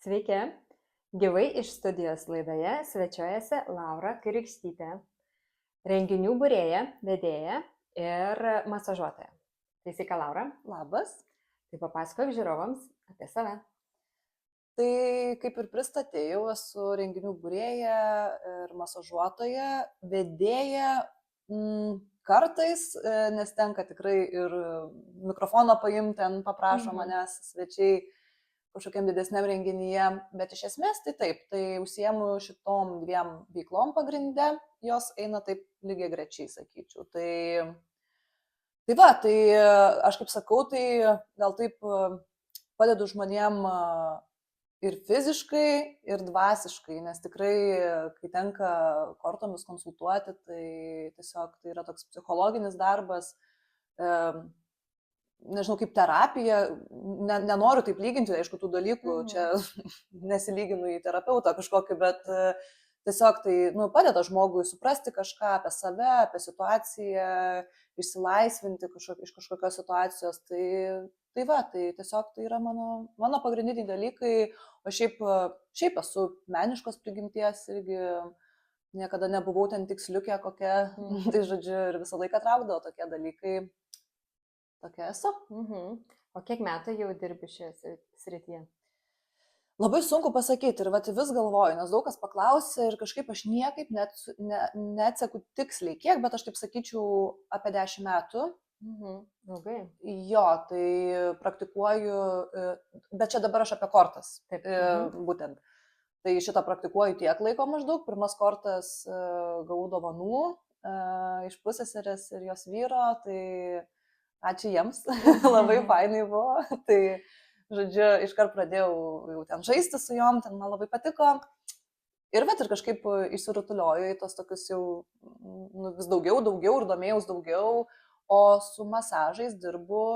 Sveiki! Gyvai iš studijos laidoje svečiuojasi Laura Krikštytė, renginių būrėja, vedėja ir masažuotoja. Tai sveika, Laura. Labas. Tai papasakok žiūrovams apie save. Tai kaip ir pristatėjau, esu renginių būrėja ir masažuotoja, vedėja. Kartais, nes tenka tikrai ir mikrofoną paimti, ten paprašo manęs svečiai kažkokiam didesniam renginyje, bet iš esmės tai taip, tai užsiemu šitom dviem veiklom pagrinde, jos eina taip lygiai grečiai, sakyčiau. Tai va, tai aš kaip sakau, tai gal taip padedu žmonėm ir fiziškai, ir dvasiškai, nes tikrai, kai tenka kortomis konsultuoti, tai tiesiog tai yra toks psichologinis darbas, nežinau, kaip terapija, nenoriu taip lyginti, aišku, tų dalykų, čia nesilyginu į terapeutą kažkokį, bet tiesiog tai padeda žmogui suprasti kažką apie save, apie situaciją, išsilaisvinti iš kažkokios situacijos. Tai va, tai tiesiog tai yra mano pagrindiniai dalykai, o šiaip esu meniškos prigimties irgi, niekada nebuvau ten tiksliukė kokia, tai žodžiu, ir visą laiką traukdavo tokie dalykai. Tokia esu. O kiek metų jau dirbi šioje srityje? Labai sunku pasakyti ir vis galvoju, nes daug kas paklausė ir kažkaip aš niekaip neatseku tiksliai kiek, bet aš taip sakyčiau apie 10 metų. Ilgai. Jo, tai praktikuoju, bet čia dabar aš apie kortas. Taip. Būtent. Tai šitą praktikuoju tiek laiko maždaug. Pirmas kortas gavau dovanų iš pusseserės ir jos vyro, tai ačiū jiems, labai fainai buvo. Tai, žodžiu, iškart pradėjau jau ten žaisti su jom, ten man labai patiko. Ir kažkaip išsirutulioju į tos tokius jau vis daugiau ir domėjaus daugiau. O su masažais dirbu,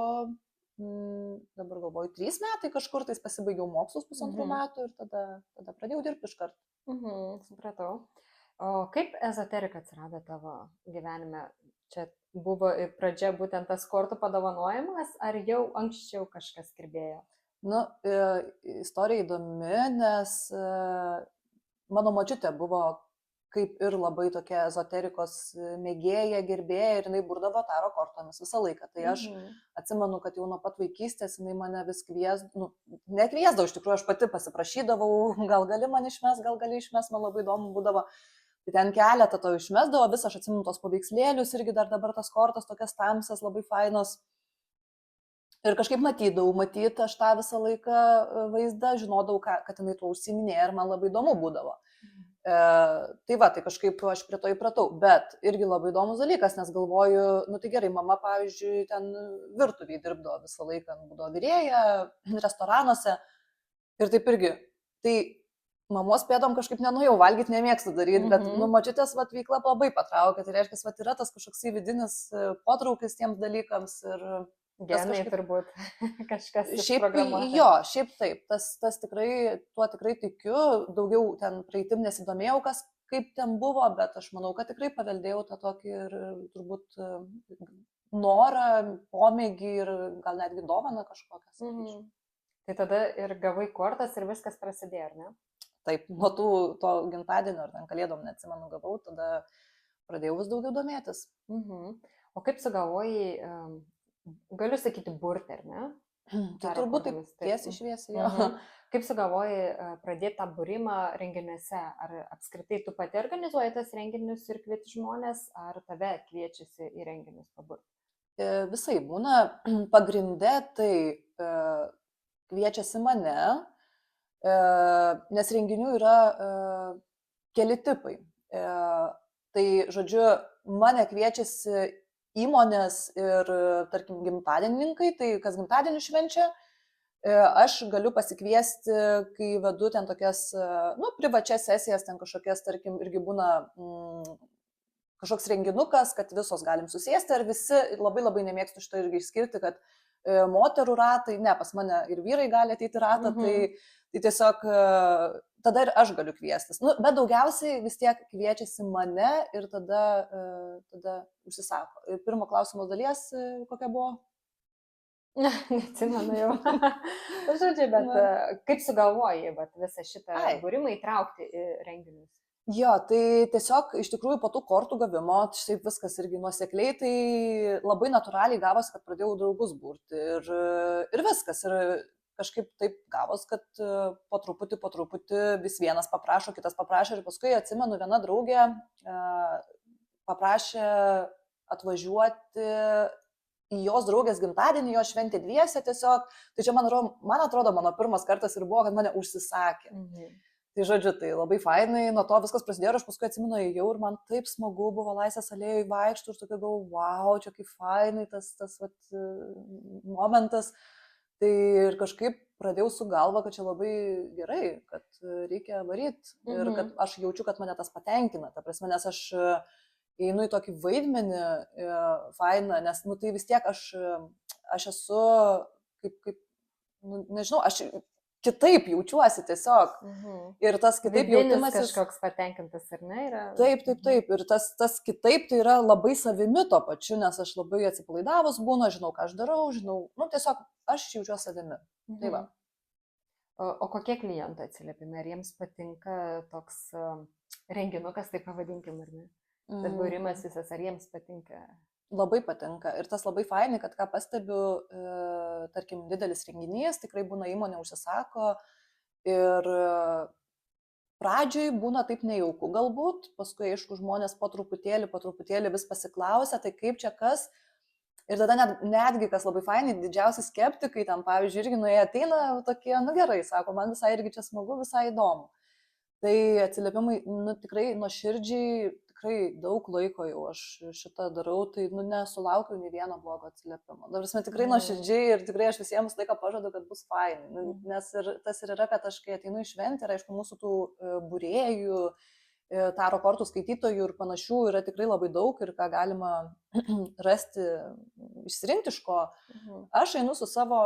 dabar galvoju, 3 metai kažkur, tai pasibaigiau mokslus 1,5 metų ir tada pradėjau dirbti iškart. Supratau. O kaip ezoterika atsirado tavo gyvenime? Čia buvo pradžia būtent tas kortų padovanojimas, ar jau anksčiau kažkas kirbėjo? Istorija įdomi, nes mano močiutė buvo kaip ir labai tokia ezoterikos mėgėja, gerbėja ir jinai burdavo taro kortomis visą laiką. Tai aš atsimenu, kad jau nuo pat vaikystės jinai mane vis nekviesdavo, iš tikrųjų aš pati pasiprašydavau, gal gali man išmes, gal gali išmes, man labai įdomu būdavo. Tai ten keletą to išmesdavo, vis aš atsimenu tos paveikslėlius, irgi dar dabar tas kortos tokias tamsias, labai fainos. Ir kažkaip matyti aš tą visą laiką vaizdą, žinodavau, kad jinai tuo užsiminėja ir man labai įdomu būdavo. Tai kažkaip aš prie to įpratau, bet irgi labai įdomus dalykas, nes galvoju, tai gerai, mama, pavyzdžiui, ten virtuviai dirbdavo visą laiką, būdavo virėja, restoranuose ir taip irgi. Tai mamos pėdom kažkaip nenuėjau, valgyti nemėgstu daryti, bet močiutės veikla labai patraukė, tai reiškia, yra tas kažkoks vidinis potraukis tiems dalykams ir genai turbūt kažkas užprogramuota. Jo, šiaip taip, tas tikrai, tuo tikrai tikiu, daugiau ten praeitim nesidomėjau, kaip ten buvo, bet aš manau, kad tikrai paveldėjau tą tokį ir turbūt norą, pomėgį ir gal netgi dovaną kažkokią. Tai tada ir gavai kortas ir viskas prasidėjo, ar ne? Taip, nuo to gimtadienio ar ten kalėdom, neatsimenu, gavau, tada pradėjau vis daugiau domėtis. O kaip sugalvojai, galiu sakyti, burti, ar ne? Tai turbūt taip tiesiai šviesiai, jo. Kaip sugalvojai pradėti tą būrimą renginiuose? Ar apskritai tu pati organizuoji tas renginius ir kvieti žmonės, ar tave kviečiasi į renginius paburti? Visai būna, pagrinde tai kviečiasi mane, nes renginių yra keli tipai. Tai, žodžiu, mane kviečiasi įmonės ir, tarkim, gimtadienininkai, tai kas gimtadienį švenčia, aš galiu pasikviesti, kai vedu ten tokias, privačias sesijas, ten kažkokias, tarkim, irgi būna kažkoks renginukas, kad visos galim susėsti, ar visi, labai nemėgstu šito irgi išskirti, kad moterų ratai, ne, pas mane ir vyrai gali ateiti ratą, tai tiesiog tada ir aš galiu kviestis. Bet daugiausiai vis tiek kviečiasi mane ir tada užsisako. Ir pirmo klausimo dalies kokia buvo? Neatsimenu jau. Žodžiu, bet Na. kaip sugalvojai visą šitą Ai. būrimą įtraukti į renginius? Jo, tai tiesiog iš tikrųjų po tų kortų gavimo, šiaip viskas irgi nuosekliai, tai labai natūraliai gavosi, kad pradėjau draugus burti ir viskas. Ir kažkaip taip gavos, kad po truputį vis vienas paprašo, kitas paprašo ir paskui atsimenu, viena draugė paprašė atvažiuoti į jos draugės gimtadienį, jo šventė dviese tiesiog. Tai čia man atrodo, mano pirmas kartas ir buvo, kad mane užsisakė. Mhm. Tai žodžiu, tai labai fainai, nuo to viskas prasidėjo ir aš paskui atsimenu, ėjau ir man taip smagu buvo Laisvės alėjoj vaikštų ir tokia galvoju, wow, čia kaip fainai tas momentas. Tai ir kažkaip pradėjau su galva, kad čia labai gerai, kad reikia varyti ir kad aš jaučiu, kad mane tas patenkina. Ta prasme, nes aš einu į tokį vaidmenį fainą, nes tai vis tiek aš esu kaip nežinau, aš kitaip jaučiuosi tiesiog. Ir tas kitaip jautimasis kažkoks patenkintas, ar ne? Yra... Taip. Ir tas kitaip tai yra labai savimi to pačiu, nes aš labai atsipalaidavus būnu, žinau, ką aš darau, tiesiog aš jaučiuosi savimi. Tai va. O kokie klientai atsiliepimai? Ar jiems patinka toks renginukas, taip pavadinkim, ar ne? Tas būrimas visas, ar jiems patinka? Labai patinka. Ir tas labai fainai, kad ką pastebiu, tarkim, didelis renginys, tikrai būna įmonė užsisako ir pradžioj būna taip nejauku galbūt, paskui, aišku, žmonės po truputėlį vis pasiklausia, tai kaip čia kas. Ir tada netgi, kas labai fainai, didžiausi skeptikai, tam, pavyzdžiui, irgi nuėję ateina tokie, gerai, sako, man visai irgi čia smagu, visai įdomu. Tai atsiliepimai, tikrai nuoširdžiai, tikrai daug laiko jau aš šitą darau, tai nesulaukiau nei vieno blogo atsiliepimo. Dabar tikrai nuoširdžiai ir tikrai aš visiems laiką pažadu, kad bus fainai. Nes ir tas ir yra, kad aš kai ateinu į šventę, ir aišku, mūsų tų būrėjų, taro kortų skaitytojų ir panašių yra tikrai labai daug ir ką galima rasti, išsirinkti iš ko. Aš einu su savo,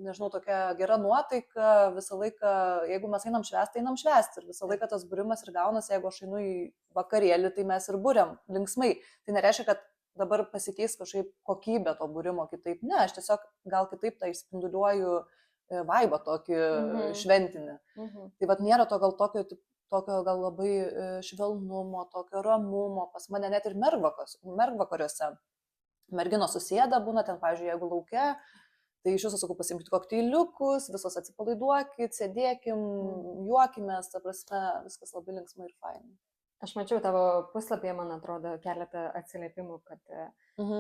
nežinau, tokia gera nuotaika, visą laiką, jeigu mes einam švęsti, einam švęsti. Ir visą laiką tas būrimas ir gaunasi, jeigu aš einu į vakarėlį, tai mes ir būriam linksmai. Tai nereiškia, kad dabar pasikeis kažkaip kokybė to būrimo kitaip. Ne, aš tiesiog gal kitaip tai išspinduliuoju vaibą tokį šventinį. Tai vat nėra to gal tokio gal labai švelnumo, tokio ramumo, pas mane net ir mergvakariuose. Merginos susėda būna ten, pavyzdžiui, jeigu lauke, tai iš jūsų sakau, pasimkite kokteiliukus, visos atsipalaiduokit, sėdėkim, juokimės, ta prasme, viskas labai linksmai ir fainai. Aš mačiau tavo puslapyje, man atrodo, keletą atsiliepimų, kad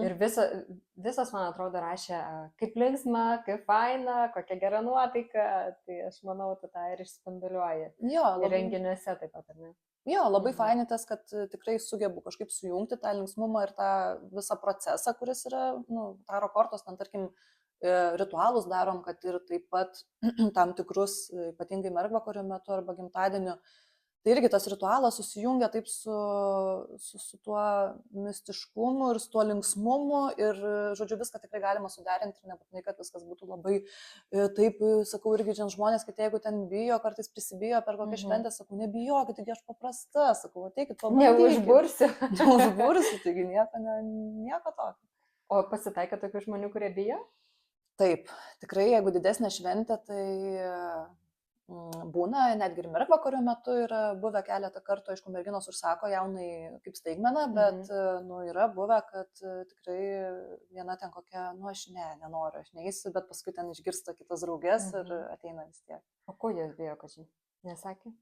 ir visos, man atrodo, rašė, kaip linksma, kaip faina, kokia gera nuotaika, tai aš manau, tu tą ir išspinduliuoji. Jo, ir renginiuose taip pat, ar ne? Jo, labai fainai tas, kad tikrai sugebu kažkaip sujungti tą linksmumą ir tą visą procesą, kuris yra, taro kortos, ten, tarkim, ritualus darom, kad ir taip pat tam tikrus, ypatingai mergvakario metu arba gimtadieniu, tai irgi tas ritualas susijungia taip su tuo mistiškumu ir su tuo linksmumu ir, žodžiu, viską tikrai galima suderinti ir nebūtinai, kad viskas būtų labai, taip, sakau, irgi žmonės, kad jeigu ten bijo, kartais prisibijo per kokią šventę, sakau, nebijokit, taigi aš paprasta, sakau, ateikit, pabandykit. Neužbursiu, taigi nieko tokio. O pasitaiko tokių žmonių, kurie bijo? Taip, tikrai, jeigu didesnė šventė, tai būna, netgi ir mergvakario metu yra buvę keletą kartų, aišku, merginos užsako jaunai kaip staigmeną, bet yra buvę, kad tikrai viena ten kokia, aš nenoriu, aš neįsiu, bet paskui ten išgirsta kitas draugės ir ateina vis tiek. O ko jos bijo, kažin? Nesakė?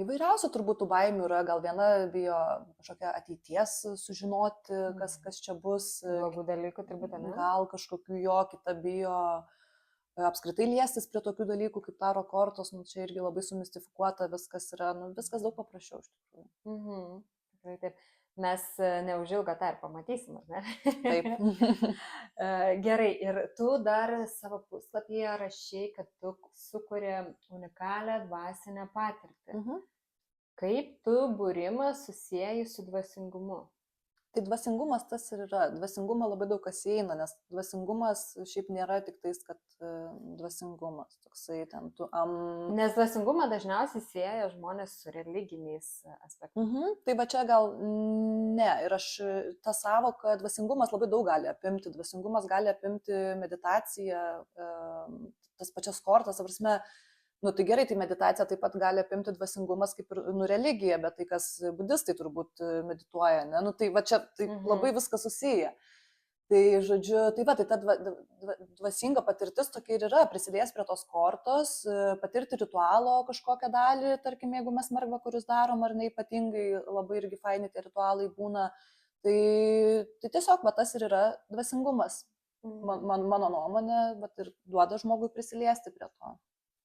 Įvairiausių turbūt tų baimių yra, gal viena bijo kažkokią ateities sužinoti, kas čia bus. Blogų dalykų turbūt, ne? Gal kažkokių jo, kita bijo apskritai liestis prie tokių dalykų kaip taro kortos, čia irgi labai sumistifikuota, viskas yra, viskas daug paprasčiau iš tikrųjų. Tikrai taip. Mes neužilgo tą ir pamatysim, ar ne? Taip. Gerai, ir tu dar savo puslapyje rašai, kad tu sukuri unikalią dvasinę patirtį. Kaip tu būrimą susieji su dvasingumu? Tai dvasingumas tas ir yra. Dvasingumą labai daug kas įeina, nes dvasingumas šiaip nėra tik tais, kad dvasingumas. Toksai ten tu... Nes dvasingumą dažniausiai sieja žmonės su religiniais aspektais. Tai va čia gal ne. Ir aš tą savoką dvasingumas labai daug gali apimti. Dvasingumas gali apimti meditaciją, tas pačias kortas, prasme. Nu, tai gerai, tai meditacija taip pat gali apimti dvasingumas kaip ir religija, bet tai, kas budistai turbūt medituoja, ne? Nu, tai va čia tai labai viskas susiję. Tai, žodžiu, tai va, tai ta dvasinga patirtis tokia ir yra, prisidės prie tos kortos, patirti ritualo kažkokią dalį, tarkim, jeigu mes mergvą, kuris darom, ar ne ypatingai labai irgi faini tie ritualai būna, tai tiesiog va tas ir yra dvasingumas, mano nuomonė, bet ir duoda žmogui prisiliesti prie to.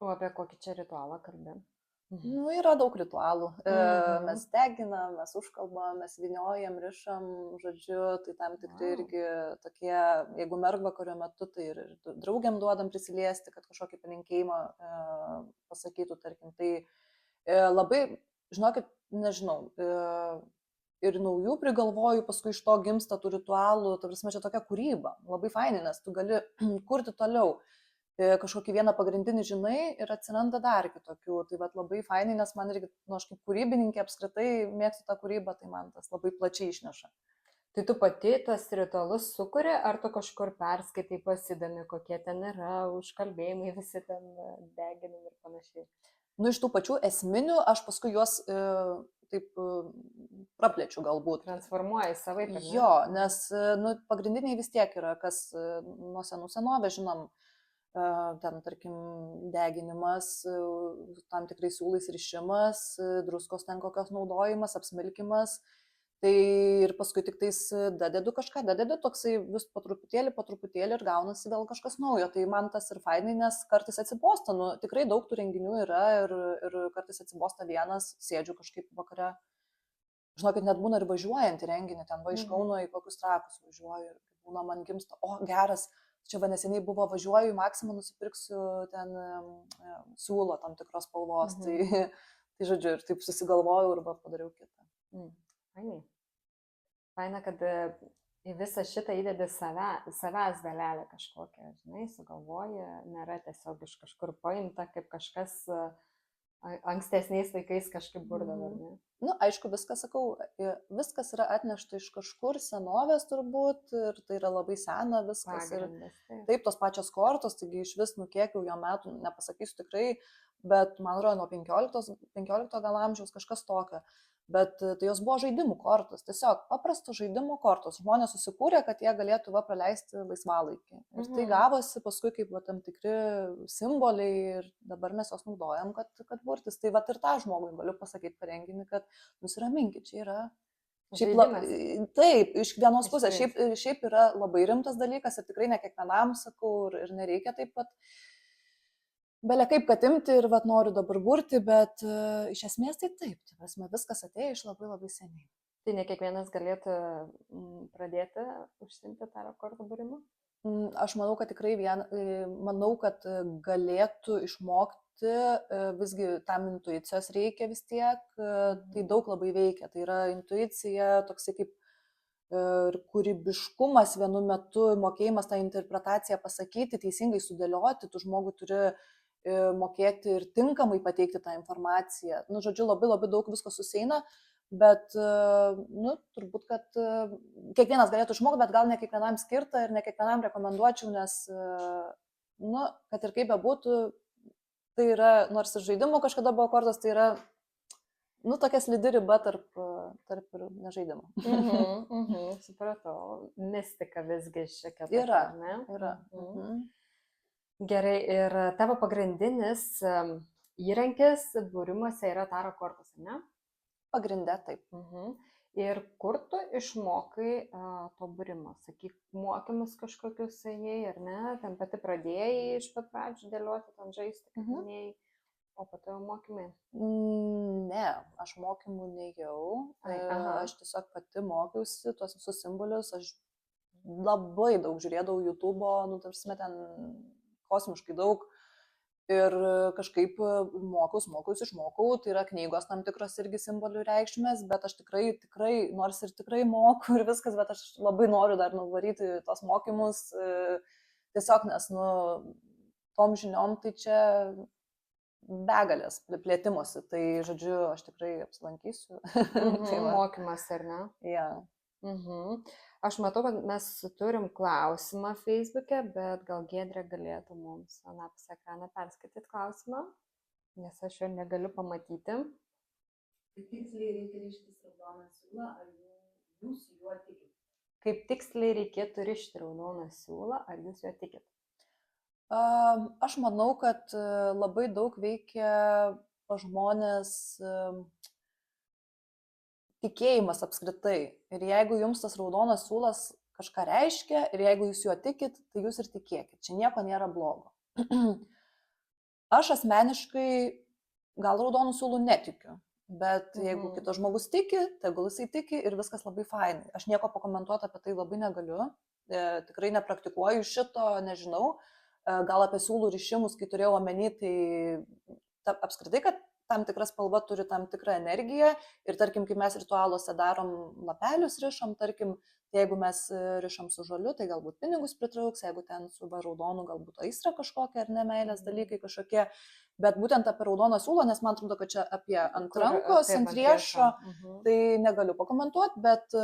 O apie kokį čia ritualą kalbėjom? Nu, yra daug ritualų. Mes deginam, mes užkalbam, mes vyniojam, rišam, žodžiu, tai tam tikrai irgi tokie, jeigu mergva, kurio metu, tai ir draugiam duodam prisiliesti, kad kažkokį palinkėjimą pasakytų, tarkim. Tai labai, žinokit, nežinau, ir naujų prigalvoju, paskui iš to gimsta tų ritualų, ta prasme, čia tokia kūryba, labai fainai, nes tu gali kurti toliau. Kažkokį vieną pagrindinį žinai ir atsiranda dar kitokių. Tai vat labai fainai, nes man irgi, nu, aš kaip kūrybininkė apskritai mėgstu tą kūrybą, tai man tas labai plačiai išneša. Tai tu pati tas ritualus sukuri, ar tu kažkur perskaitai, pasidomi, kokie ten yra, užkalbėjimai, visi ten deginami ir panašiai? Nu, iš tų pačių esminių aš paskui juos taip praplečiu galbūt. Transformuoji savaip. Jo, nes nu, pagrindiniai vis tiek yra, kas nuo senovės žinom, ten, tarkim, deginimas, tam tikrai siūlais rišimas, druskos ten kokios naudojimas, apsmilkimas. Tai ir paskui tik tais dadedu kažką, toksai vis po truputėlį ir gaunasi vėl kažkas naujo. Tai man tas ir fainai, nes kartais atsibosta, nu, tikrai daug tų renginių yra ir kartais atsibosta vienas, sėdžiu kažkaip vakare. Žinokit, net būna ir važiuojant į renginį, ten va iš Kauno į kokius Trakus važiuoju ir būna man gimsta, o geras. Čia va neseniai buvo, važiuoju į Maksimą, nusipirksiu ten siūlo tam tikros spalvos. Tai žodžiu, ir taip susigalvojau ir padariau kitą. Fainai. Faina, kad į visą šitą įdedi savęs dalelę kažkokią, žinai, sugalvoji, nėra tiesiog iš kažkur paimta, kaip kažkas ankstesniais laikais kažkaip burdavo, ne? Nu, aišku, viskas, sakau, viskas yra atnešta iš kažkur senovės turbūt ir tai yra labai sena viskas. Pagrindas, taip, tos pačios kortos, taigi iš vis, nu kiek jau jo metų, nepasakysiu tikrai, bet man atrodo nuo 15 gal amžiaus kažkas tokio. Bet tai jos buvo žaidimų kortos, tiesiog paprastos žaidimų kortos. Žmonės susikūrė, kad jie galėtų praleisti laisvalaikį. Ir tai gavosi paskui kaip tam tikri simboliai ir dabar mes jos naudojam, kad burtis. Tai vat ir tą žmogui galiu pasakyti per renginį, kad nusiraminkit, čia yra. Taip, iš vienos pusės, šiaip yra labai rimtas dalykas ir tikrai ne kiekvienam sakau ir nereikia taip pat. Belia kaip kad imti ir vat noriu dabar burti, bet iš esmės tai taip, viskas atėjo iš labai labai seniai. Tai ne kiekvienas galėtų pradėti užsiimti tarot kortų būrimu? Aš manau, kad tikrai kad galėtų išmokti, visgi tam intuicijos reikia vis tiek, tai daug labai veikia, tai yra intuicija, toksai kaip kūrybiškumas vienu metu, mokėjimas tą interpretaciją pasakyti, teisingai sudėlioti, tu žmogui turi mokėti ir tinkamai pateikti tą informaciją. Nu, žodžiu, labai labai daug visko susieina, bet, nu, turbūt, kad kiekvienas galėtų išmokti, bet gal ne kiekvienam skirta ir ne kiekvienam rekomenduočiau, nes, nu, kad ir kaip bebūtų, tai yra, nors ir žaidimo kažkada buvo kortos, tai yra, nu, tokia slidi riba tarp ir nežaidimo. Supratau, mistika visgi šiek tiek. Yra, ne? Yra. Gerai, ir tavo pagrindinis įrankis būrimuose yra tarot kortos, ne? Pagrinde taip. Ir kur tu išmokai to būrimo? Sakyk, mokymus kažkokius ėjai, ar ne? Ten pati pradėjai iš pat pradžių dėlioti, ten žaisti, kaip minėjai, o po to jau mokymai? Ne, aš mokymų nejau. Aš tiesiog pati mokiausi tuos visus simbolius. Aš labai daug žiūrėdavau YouTube'o, nu, tarsi ten kosmiškai daug. Ir kažkaip išmokau, tai yra knygos tam tikros irgi simbolių reikšmės, bet aš tikrai, nors ir tikrai moku ir viskas, bet aš labai noriu dar nuvaryti tos mokymus, tiesiog nes, tom žiniom tai čia begalės plėtimosi, tai, žodžiu, aš tikrai apsilankysiu. Tai mokymas, ar ne? Ja. Aš matau, kad mes turim klausimą Facebook'e, bet gal Giedrė galėtų mums anapus ekraną perskaityti klausimą, nes aš jo negaliu pamatyti. Kaip tiksliai reikia rištis raudoną siūlą, ar jūs juo tikit? Kaip tiksliai reikėtų rišti raudoną siūlą, ar jūs juo tikit? Aš manau, kad labai daug veikia žmonės tikėjimas apskritai. Ir jeigu jums tas raudonas siūlas kažką reiškia ir jeigu jūs juo tikit, tai jūs ir tikėkit. Čia nieko nėra blogo. Aš asmeniškai gal raudonų siūlų netikiu, bet jeigu kitas žmogus tiki, tegul jisai tiki ir viskas labai fainai. Aš nieko pakomentuoti apie tai labai negaliu. Tikrai nepraktikuoju šito, nežinau. Gal apie siūlų rišimus, kai turėjau omeny, tai apskritai, kad tam tikra spalva turi tam tikrą energiją ir tarkim, kai mes ritualuose darom lapelius rišam, tarkim, jeigu mes rišam su žaliu, tai galbūt pinigus pritrauks, jeigu ten su raudonu, galbūt aistra kažkokia ar ne meilės dalykai kažkokie, bet būtent apie raudoną siūlą, nes man atrodo, kad čia apie ant rankos, ant riešo, tai negaliu pakomentuoti, bet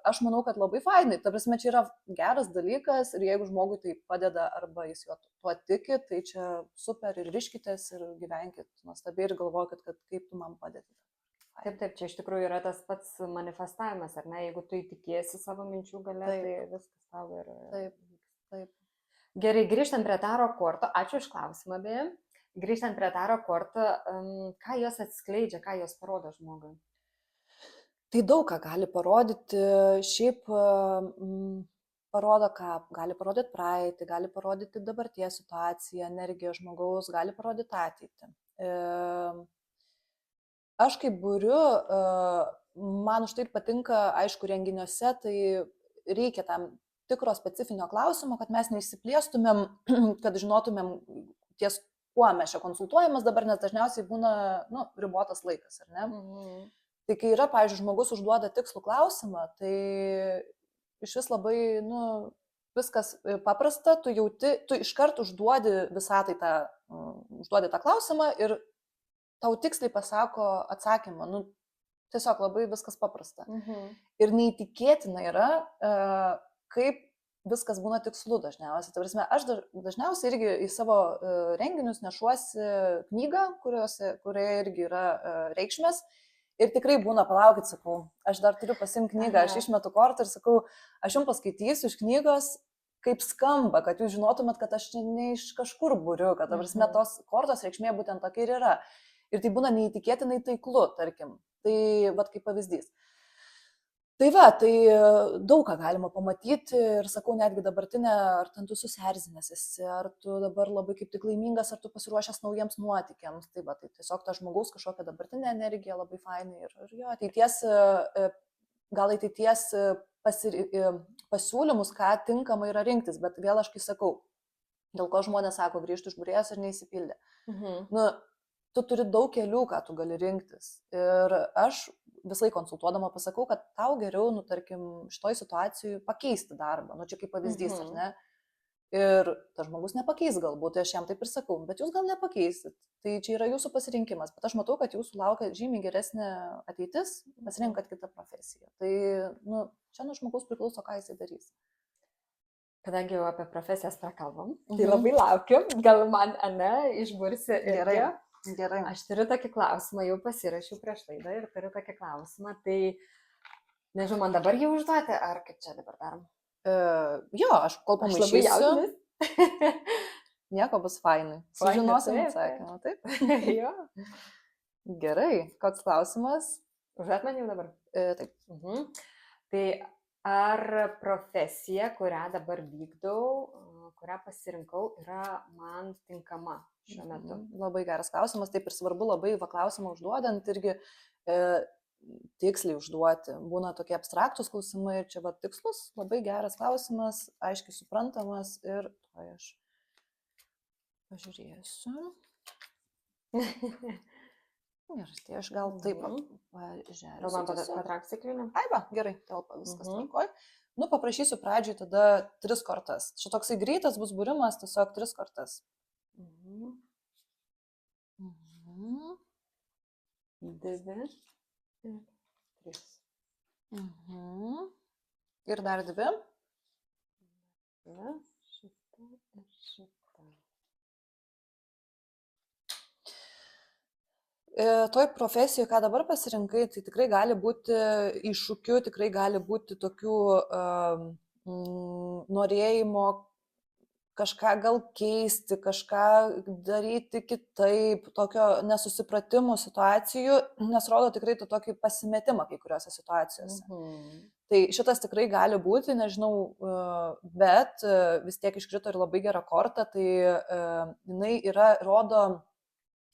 aš manau, kad labai fainai, ta prasme, čia yra geras dalykas ir jeigu žmogui tai padeda arba jis juo tuo tiki, tai čia super ir riškitės ir gyvenkit nuostabiai ir galvokit, kad kaip tu man padėti. Taip, čia iš tikrųjų yra tas pats manifestavimas, ar ne? Jeigu tu įtikėsi savo minčių gale, tai viskas tavo ir... Taip. Gerai, grįžtant prie taro korto, ačiū už klausimą, beje. Grįžtant prie taro korto, ką jos atskleidžia, ką jos parodo žmogui? Tai daug ką gali parodyti, šiaip parodo, ką gali parodyti praeitį, gali parodyti dabarties situaciją, energiją žmogaus, gali parodyti ateitį. Aš kaip buriu, man už tai patinka, aišku, renginiuose, tai reikia tam tikro specifinio klausimo, kad mes neišsiplėstumėm, kad žinotumėm ties kuo mes čia konsultuojamas dabar, nes dažniausiai būna ribotas laikas, ar ne? Tai kai yra, pavyzdžiui, žmogus užduoda tikslų klausimą, tai iš vis labai, viskas paprasta, tu iškart užduodi visatai užduodi tą klausimą ir tau tiksliai pasako atsakymą, tiesiog labai viskas paprasta. Ir neįtikėtina yra, kaip viskas būna tikslu dažniausiai. Tai prasme, aš dažniausiai irgi į savo renginius nešuosi knygą, kurioje irgi yra reikšmės. Ir tikrai būna, palaukit, sakau, aš dar turiu pasimti knygą, aš išmetu kortą ir sakau, aš jums paskaitysiu iš knygos, kaip skamba, kad jūs žinotumėt, kad aš ne iš kažkur buriu, kad, ta prasme, tos kortos reikšmė būtent tokia ir yra. Ir tai būna neįtikėtinai taiklu, tarkim. Tai, kaip pavyzdys. Tai daug ką galima pamatyti ir sakau, netgi dabartinė, ar ten tu susierzinęs esi, ar tu dabar labai kaip tik laimingas, ar tu pasiruošęs naujiems nuotykiams. Tai tiesiog ta žmogaus kažkokia dabartinė energija labai fainai ir jo ateities pasiūlymus, ką tinkamai yra rinktis, bet vėl aš kai sakau, dėl ko žmonės sako, grįžti iš būrėjos ir neįsipildė. Tu turi daug kelių, ką tu gali rinktis. Ir aš visai konsultuodama pasakau, kad tau geriau, tarkim, šitoj situacijai pakeisti darbą. Čia kaip pavyzdys, ar ne? Ir tas žmogus nepakeis galbūt, tai aš jam taip ir sakau, bet jūs gal nepakeisit. Tai čia yra jūsų pasirinkimas, bet aš matau, kad jūsų laukia žymiai geresnė ateitis, pasirinkat kitą profesiją. Tai, čia nuo žmogaus priklauso, ką jisai darys. Kadangi jau apie profesijas prakalbam, tai labai laukiu, gal man, išbursi irgi. Gerai. Aš turiu tokį klausimą, jau pasirašiau prieš laidą ir turiu tokį klausimą, tai nežinau, man dabar jį užduoti, ar kaip čia dabar darom? Aš kol pamaišysiu. Nieko bus fainai. Sužinosim atsakymą, taip? Jo. Gerai, koks klausimas? Užduot man jau dabar? Taip. Tai ar profesija, kurią dabar vykdau, kurią pasirinkau, yra man tinkama šiuo metu? Labai geras klausimas, taip ir svarbu labai klausimą užduodant irgi tiksliai užduoti. Būna tokie abstraktus klausimai ir čia tikslus, labai geras klausimas, aiškiai suprantamas ir aš pažiūrėsiu. Ir tai aš gal taip Gal man pažiūrėsiu. patrauks stiklinę? Ai va, gerai, telpa, viskas Mhm. tvarkoj. Nu, paprašysiu pradžioj tada 3 kortas. Čia toksai greitas bus būrimas, tiesiog 3 kortas. Mhm. Mhm. 2 ir 3. Mhm. Ir dar 2. Šitą ir šitą. Toj profesijoje, ką dabar pasirinkai, tai tikrai gali būti iššūkių, tikrai gali būti tokių norėjimo kažką gal keisti, kažką daryti kitaip, tokio nesusipratimų situacijų, nes rodo tikrai tu tokį pasimetimą kai kuriuose situacijose. Tai šitas tikrai gali būti, nežinau, bet vis tiek iškrito ir labai gera korta, tai jinai rodo,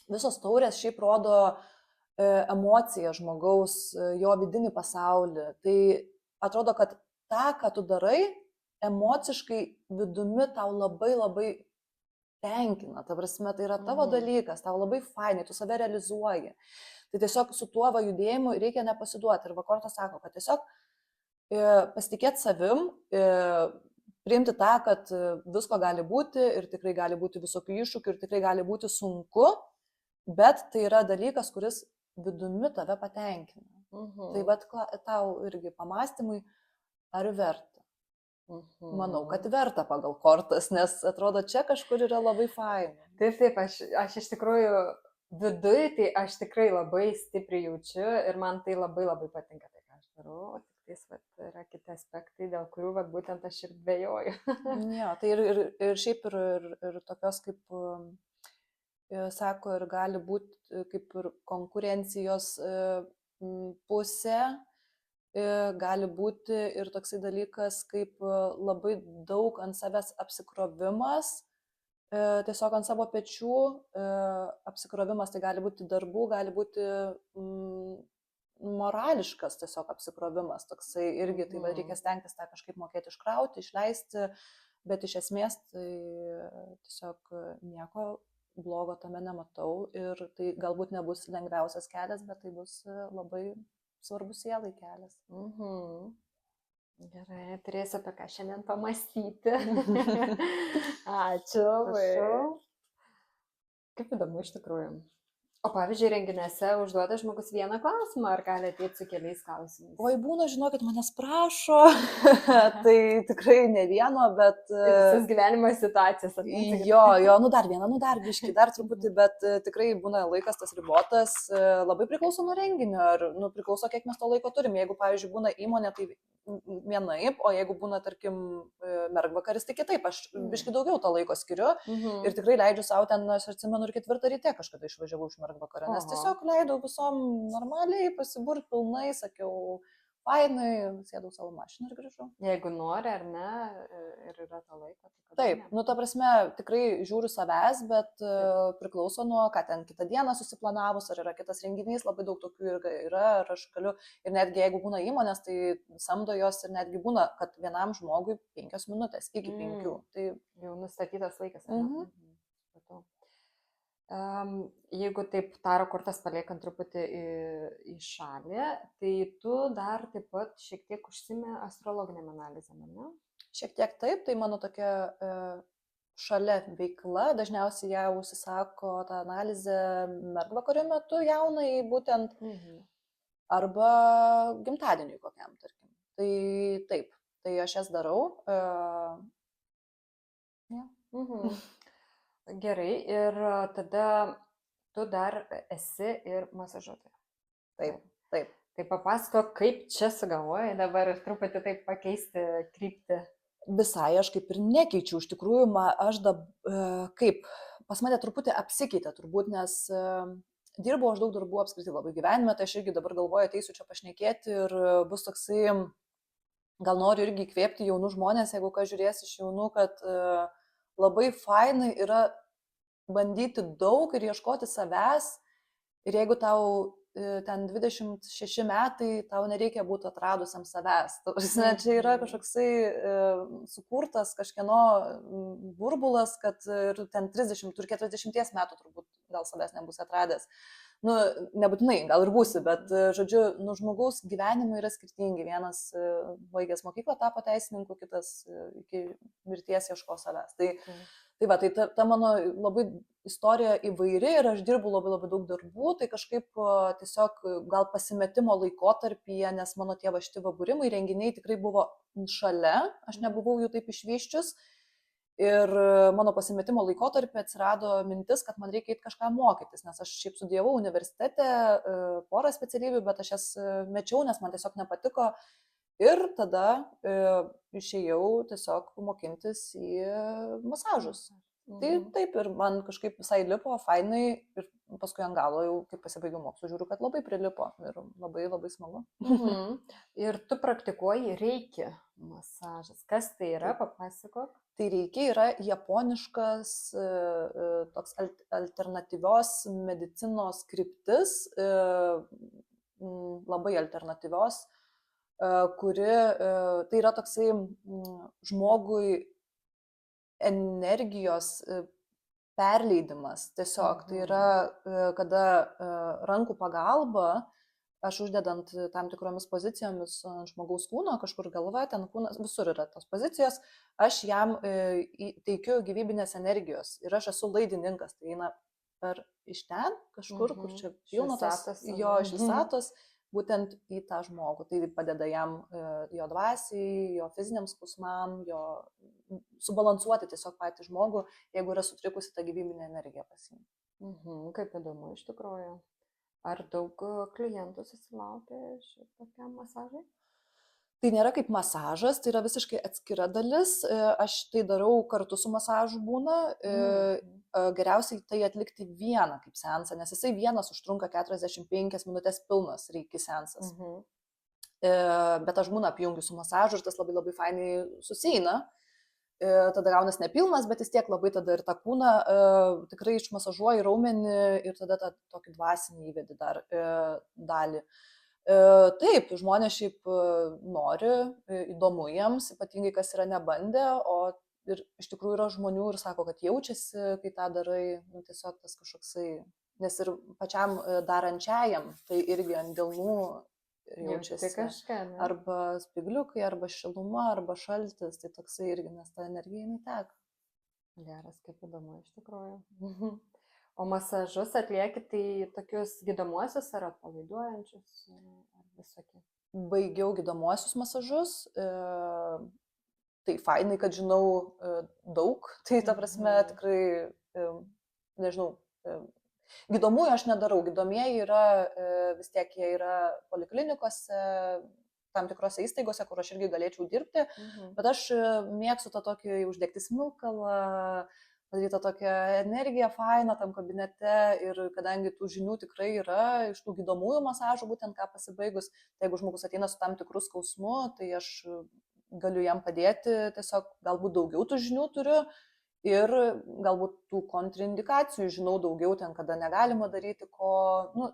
visos taurės šiaip rodo emociją žmogaus, jo vidinį pasaulį. Tai atrodo, kad tą, ką tu darai, emociškai vidumi tau labai labai tenkina. Ta prasme, tai yra tavo dalykas, tau labai fainai, tu save realizuoji. Tai tiesiog su tuo va judėjimu reikia nepasiduoti. Ir vakortas sako, kad tiesiog pasitikėti savim, priimti tą, kad visko gali būti ir tikrai gali būti visokių iššūkių ir tikrai gali būti sunku, bet tai yra dalykas, kuris vidumi tave patenkina. Tai vat tau irgi pamastymui, ar verta. Manau, kad verta pagal kortas, nes atrodo, čia kažkur yra labai faina. Taip, aš iš tikrųjų viduje, tai aš tikrai labai stipriai jaučiu ir man tai labai labai patinka, tai ką aš darau, tik tais yra kiti aspektai, dėl kurių būtent aš ir dvejoju. Jo, tai ir šiaip ir tokios kaip, sako, ir gali būti kaip ir konkurencijos pusė. Gali būti ir toksai dalykas, kaip labai daug ant savęs apsikrovimas, tiesiog ant savo pečių apsikrovimas, tai gali būti darbų, gali būti morališkas tiesiog apsikrovimas, toksai irgi, tai reikia stengtis tą kažkaip mokėti iškrauti, išleisti, bet iš esmės tai tiesiog nieko blogo tame nematau ir tai galbūt nebus lengviausias kelias, bet tai bus labai svarbus sielai kelias. Gerai, turėsiu apie ką šiandien pamastyti. Ačiū. Kaip įdomu iš tikrųjų. O pavyzdžiui, renginiuose užduoda žmogus vieną klausimą, ar gali ateiti su keliais klausimais? Oi, būna, žinokit, manęs prašo, tai tikrai ne vieno, bet... Visas gyvenimo situacijas. Jo, dar vieną, dar biškį, dar truputį, bet tikrai būna laikas tas ribotas, labai priklauso nuo renginio, ar priklauso, kiek mes to laiko turim. Jeigu, pavyzdžiui, būna įmonė, tai vienaip, o jeigu būna, tarkim, mergvakaris, tai kitaip, aš biškį daugiau to laiko skiriu ir tikrai leidžiu savo ten, aš atsimenu, ir 4 ryte kažkada išvažiavau iš mergvakarą, nes tiesiog leidau visom normaliai, pasiburt pilnai, sakiau, fainai, sėdau savo mašiną ir grįžau. Jeigu nori ar ne, ir yra to laiko. Taip, ta prasme, tikrai žiūriu savęs, bet priklauso nuo, ką ten kitą dieną susiplanavus, ar yra kitas renginys, labai daug tokių yra, ar aš galiu, ir netgi jeigu būna įmonės, tai samdo jos ir netgi būna, kad vienam žmogui 5 minutės, iki 5. Tai jau nustatytas laikas. Jeigu taip taro kortas paliekant truputį į šalį, tai tu dar taip pat šiek tiek užsimi astrologinėm analizėm, ne? Šiek tiek taip, tai mano tokia šalia veikla, dažniausiai ją užsisako tą analizę mergvakario metu jaunai būtent, arba gimtadieniui kokiam, tarkim. Tai taip, tai aš jas darau. Gerai, ir tada tu dar esi ir masažuotoja. Taip. Tai papasakok, kaip čia sugalvojai dabar truputį taip pakeisti kryptį. Visai aš kaip ir nekeičiu, iš tikrųjų, aš kaip, pas mane truputį apsikeitė turbūt, nes dirbau aš daug darbų apskritai labai gyvenime, tai aš irgi dabar galvoju, ateisiu čia pašnekėti ir bus toksai, gal noriu irgi įkvėpti jaunų žmonės, jeigu ką žiūrės iš jaunų, kad labai fainai yra bandyti daug ir ieškoti savęs. Ir jeigu tau ten 26 metai, tau nereikia būti atradusiam savęs. Čia yra kažkoksai sukurtas kažkieno burbulas, kad ir ten 30 ir 40 metų turbūt gal savęs nebus atradęs. Nu, nebūtinai, gal ir būsi, bet, žodžiu, nu, žmogaus gyvenimai yra skirtingi. Vienas baigęs mokyklą tapo teisininku, kitas iki mirties ieško savęs. Tai va, tai ta mano labai istorija įvairi ir aš dirbu labai daug darbų, tai kažkaip tiesiog gal pasimetimo laikotarpyje, nes mano tie va šiti būrimai, renginiai tikrai buvo šalia, aš nebuvau jų taip išvyščius. Ir mano pasimetimo laikotarpį atsirado mintis, kad man reikia eiti kažką mokytis, nes aš šiaip studijavau universitete porą specialybių, bet aš jas mečiau, nes man tiesiog nepatiko. Ir tada išėjau tiesiog mokintis į masažus. Tai taip, ir man kažkaip visai lipo, fainai, ir paskui ant galo jau, kai pasibaigiau mokslų, žiūriu, kad labai prilipo ir labai smagu. Ir tu praktikuoji reiki masažas. Kas tai yra, papasakok? Tai reiki yra japoniškas toks alternatyvios medicinos kryptis, labai alternatyvios, kuri, tai yra toksai žmogui energijos perleidimas tiesiog. Tai yra, kada rankų pagalba, aš uždedant tam tikromis pozicijomis ant žmogaus kūno, kažkur galva, ten kūnas, visur yra tos pozicijos, aš jam teikiu gyvybinės energijos ir aš esu laidininkas, tai eina per iš ten, kažkur, kur čia pilna tos jo iš visatos, būtent į tą žmogų. Tai padeda jam jo dvasiai, jo fiziniam skausmam, jo subalansuoti tiesiog patį žmogų, jeigu yra sutrikusi ta gyvybinė energija pas jį. Kaip įdomu iš tikrųjų. Ar daug klientų susilaukia šitokiam masažui? Tai nėra kaip masažas, tai yra visiškai atskira dalis. Aš tai darau kartu su masažu būna. Geriausiai tai atlikti vieną kaip seansą, nes jisai vienas užtrunka 45 minutės pilnas reiki seansas. Bet aš būna apjungiu su masažu ir tas labai fainai susieina. Tada gaunas nepilnas, bet vis tiek labai tada ir tą kūną tikrai išmasažuoji raumenį ir tada tą tokį dvasinį įvedi dar dalį. Taip, žmonės šiaip nori, įdomu jiems, ypatingai kas yra nebandę, o ir iš tikrųjų yra žmonių ir sako, kad jaučiasi, kai tą darai, nu, tiesiog tas kažkoksai, nes ir pačiam darančiajam, tai irgi ant delnų jaučiasi kažką, ne? Arba spigliukai, arba šiluma, arba šaltis, tai toksai irgi, nes ta energija neteka. Geras, kaip įdomu iš tikrųjų. O masažus atlieki tai tokius gydomuosius ar atpalaiduojančius, ar visokie? Baigiau gydomuosius masažus, tai fainai, kad žinau daug, tai ta prasme tikrai, nežinau, gydomųjų aš nedarau, gydomieji yra, vis tiek jie yra poliklinikose, tam tikrose įstaigose, kur aš irgi galėčiau dirbti, bet aš mėgstu tą tokį uždegti smilkalą, padaryti tą tokią energiją fainą tam kabinete ir kadangi tų žinių tikrai yra iš tų gydomųjų masažų, būtent ką pasibaigus, tai jeigu žmogus ateina su tam tikrų skausmu, tai aš galiu jam padėti, tiesiog galbūt daugiau tų žinių turiu. Ir galbūt tų kontraindikacijų žinau daugiau ten, kada negalima daryti, ko, nu,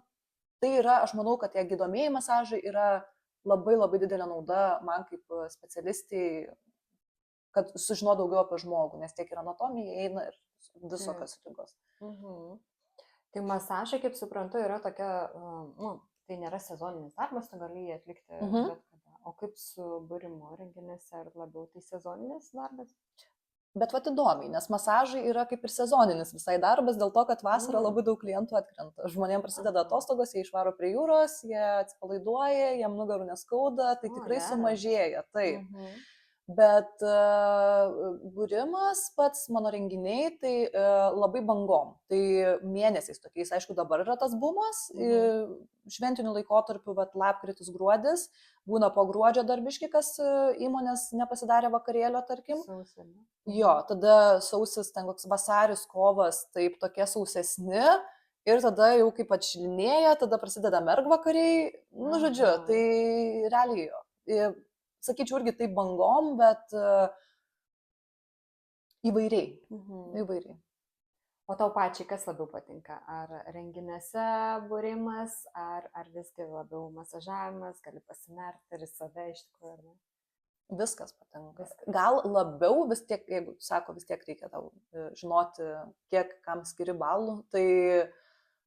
tai yra, aš manau, kad tie gydomieji masažai yra labai didelė nauda man kaip specialistai, kad sužino daugiau apie žmogų, nes tiek ir anatomija eina ir visokios ligos. Tai masažai, kaip suprantu, yra tokia, tai nėra sezoninis darbas, tu gali jį atlikti bet kada. O kaip su būrimo renginėse, ar labiau tai sezoninis darbas? Bet vat įdomiai, nes masažai yra kaip ir sezoninis visai darbas, dėl to, kad vasarą labai daug klientų atkrenta. Žmonėms prasideda atostogos, jie išvaro prie jūros, jie atsipalaiduoja, jiem nugarų neskauda, tai tikrai sumažėja. Taip. Bet būrimas pats mano renginiai, tai labai bangom. Tai mėnesiais tokiais, aišku, dabar yra tas bumas, šventinių laikotarpių, lapkritis, gruodis, būna po gruodžio darbiški, kas įmonės nepasidarė vakarėlio, tarkim. Sausį. Jo, tada sausis, ten koks vasaris, kovas, taip tokie sausesni. Ir tada jau kaip atšilinėja, tada prasideda mergvakariai, nu žodžiu, tai realiai jo. Sakyčiau, irgi taip bangom, bet įvairiai. Įvairiai. O tau pačiai kas labiau patinka? Ar renginiuose būrimas, ar visgi labiau masažavimas, gali pasinerti ir į save iš tikrųjų, ar ne? Viskas patinka. Viskas. Gal labiau vis tiek, jeigu sako, vis tiek reikia tau žinoti, kiek kam skiri balų, tai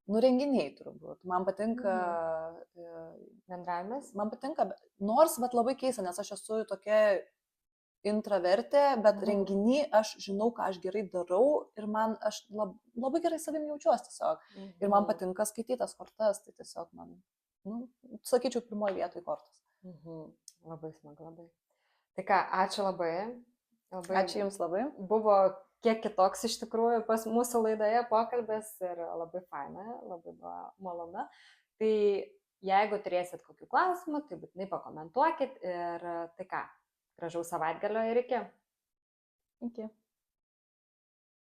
renginiai turbūt. Man patinka, Bendravimas? man patinka, nors vat labai keista, nes aš esu tokia intravertė, bet renginį aš žinau, ką aš gerai darau ir aš labai gerai savim jaučiuosi tiesiog. Ir man patinka skaityti tas kortas, tai tiesiog man, sakyčiau, pirmoje vietoje kortas. Labai smagu, labai. Tai ką, ačiū labai. Ačiū Jums labai. Buvo kiek kitoks iš tikrųjų pas mūsų laidoje pokalbis ir labai faina, labai buvo malona. Tai jeigu turėsit kokių klausimų, tai būtinai pakomentuokit ir tai ką, gražaus savaitgalio ir iki. Iki.